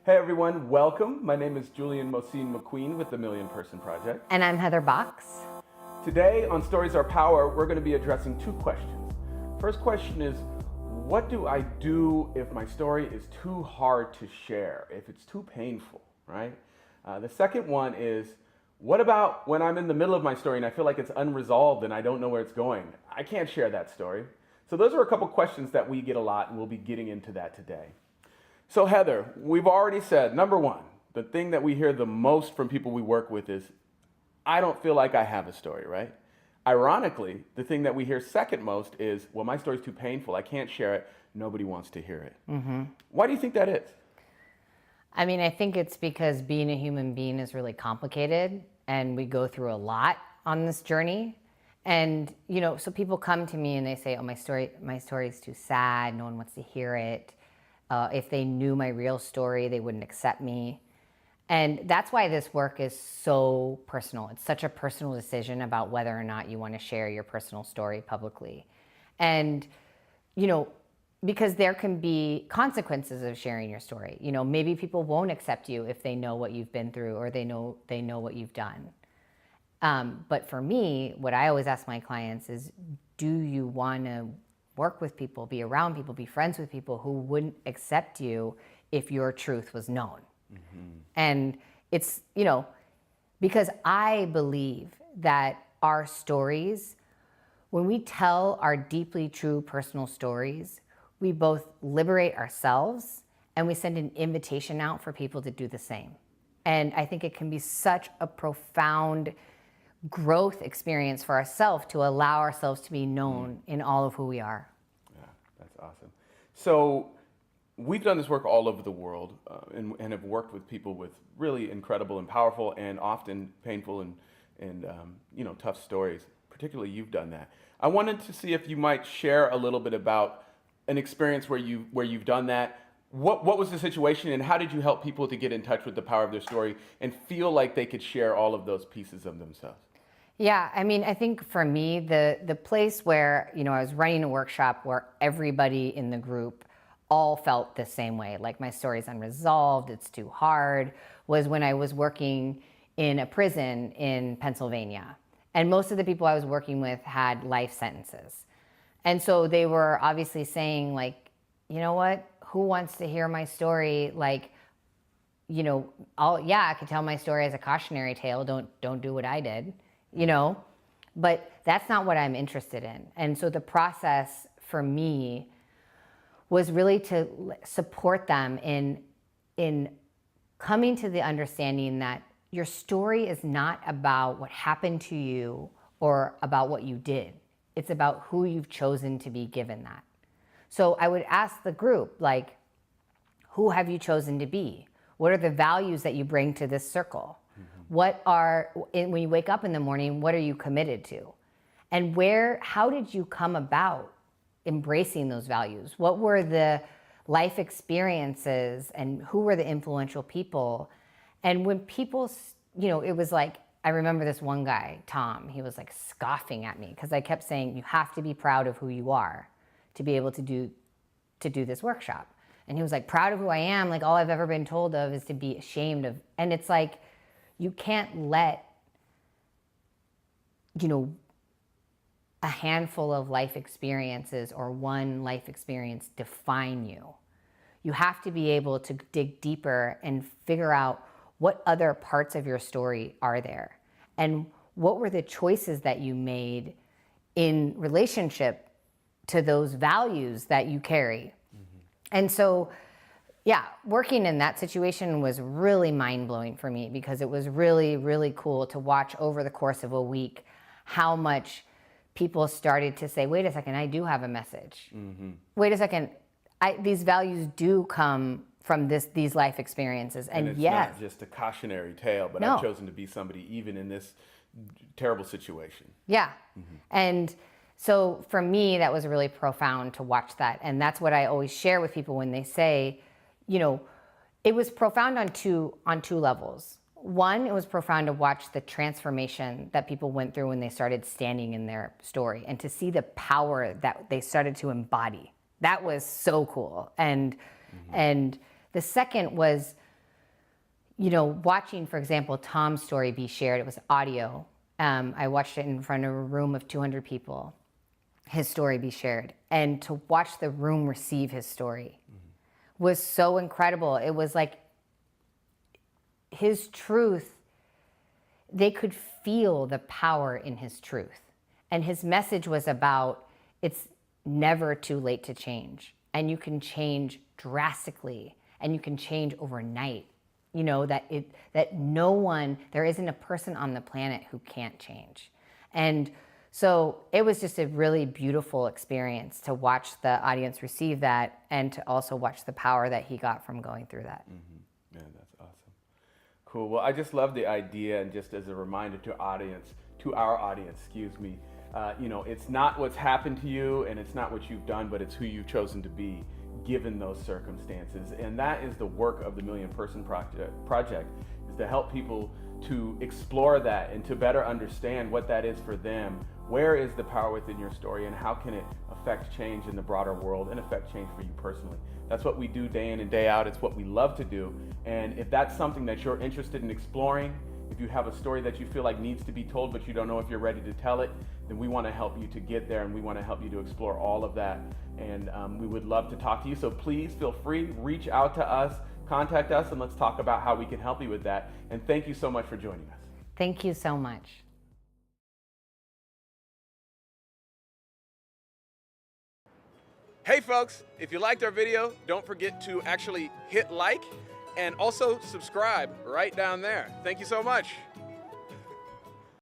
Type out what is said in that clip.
Hey everyone, welcome. My name is Julian Mosine McQueen with the Million Person Project. And I'm Heather Box. Today on Stories Are Power, we're going to be addressing two questions. First question is, what do I do if my story is too hard to share, if it's too painful, right? The second one is, what about when I'm in the middle of my story and I feel like it's unresolved and I don't know where it's going? I can't share that story. So those are a couple questions that we get a lot, and we'll be getting into that today. So Heather, we've already said, number one, the thing that we hear the most from people we work with is, I don't feel like I have a story, right? Ironically, the thing that we hear second most is, well, my story's too painful, I can't share it, nobody wants to hear it. Mm-hmm. Why do you think that is? I mean, I think it's because being a human being is really complicated, and we go through a lot on this journey. And, you know, so people come to me and they say, oh, my story is too sad, no one wants to hear it. If they knew my real story, they wouldn't accept me. And that's why this work is so personal. It's such a personal decision about whether or not you want to share your personal story publicly. And, you know, because there can be consequences of sharing your story. You know, maybe people won't accept you if they know what you've been through or they know what you've done. But for me, what I always ask my clients is, do you want to work with people, be around people, be friends with people who wouldn't accept you if your truth was known? Mm-hmm. And it's, you know, because I believe that our stories, when we tell our deeply true personal stories, we both liberate ourselves and we send an invitation out for people to do the same. And I think it can be such a profound growth experience for ourselves to allow ourselves to be known in all of who we are. Yeah, that's awesome. So we've done this work all over the world and have worked with people with really incredible and powerful and often painful and you know, tough stories. Particularly, you've done that. I wanted to see if you might share a little bit about an experience where you've done that. What was the situation, and how did you help people to get in touch with the power of their story and feel like they could share all of those pieces of themselves? Yeah, I mean, I think for me, the place where, you know, I was running a workshop where everybody in the group all felt the same way, like my story's unresolved, it's too hard, was when I was working in a prison in Pennsylvania. And most of the people I was working with had life sentences. And so they were obviously saying, like, you know what, who wants to hear my story? Like, you know, I could tell my story as a cautionary tale, don't do what I did. You know, but that's not what I'm interested in. And so the process for me was really to support them in coming to the understanding that your story is not about what happened to you or about what you did. It's about who you've chosen to be given that. So I would ask the group, like, who have you chosen to be? What are the values that you bring to this circle? When you wake up in the morning, what are you committed to? And how did you come about embracing those values? What were the life experiences and who were the influential people? And when people, you know, it was like, I remember this one guy, Tom, he was like scoffing at me because I kept saying, you have to be proud of who you are to be able to do this workshop. And he was like, proud of who I am? Like, all I've ever been told of is to be ashamed of. And it's like, you can't let, you know, a handful of life experiences or one life experience define you. You have to be able to dig deeper and figure out what other parts of your story are there and what were the choices that you made in relationship to those values that you carry. Mm-hmm. And so, yeah, working in that situation was really mind-blowing for me because it was really, really cool to watch over the course of a week how much people started to say, wait a second, I do have a message. Mm-hmm. Wait a second, these values do come from these life experiences. And it's yes, not just a cautionary tale, but no. I've chosen to be somebody even in this terrible situation. Yeah. Mm-hmm. And so for me, that was really profound to watch that. And that's what I always share with people when they say, you know, it was profound on two levels. One, it was profound to watch the transformation that people went through when they started standing in their story and to see the power that they started to embody. That was so cool. And the second was you know, watching, for example, Tom's story be shared, it was audio. I watched it in front of a room of 200 people, his story be shared. And to watch the room receive his story was so incredible. It was like his truth, they could feel the power in his truth. And his message was about it's never too late to change. And you can change drastically and you can change overnight. You know, that no one, there isn't a person on the planet who can't change. And so it was just a really beautiful experience to watch the audience receive that and to also watch the power that he got from going through that. Mm-hmm. Yeah, that's awesome. Cool. Well, I just love the idea, and just as a reminder to our audience, you know, it's not what's happened to you and it's not what you've done, but it's who you've chosen to be given those circumstances. And that is the work of the Million Person Project, is to help people to explore that and to better understand what that is for them. Where is the power within your story, and how can it affect change in the broader world and affect change for you personally? That's what we do day in and day out. It's what we love to do. And if that's something that you're interested in exploring, if you have a story that you feel like needs to be told but you don't know if you're ready to tell it, then we want to help you to get there, and we want to help you to explore all of that. And we would love to talk to you. So please feel free, reach out to us, contact us, and let's talk about how we can help you with that. And thank you so much for joining us. Thank you so much. Hey folks, if you liked our video, don't forget to actually hit like and also subscribe right down there. Thank you so much.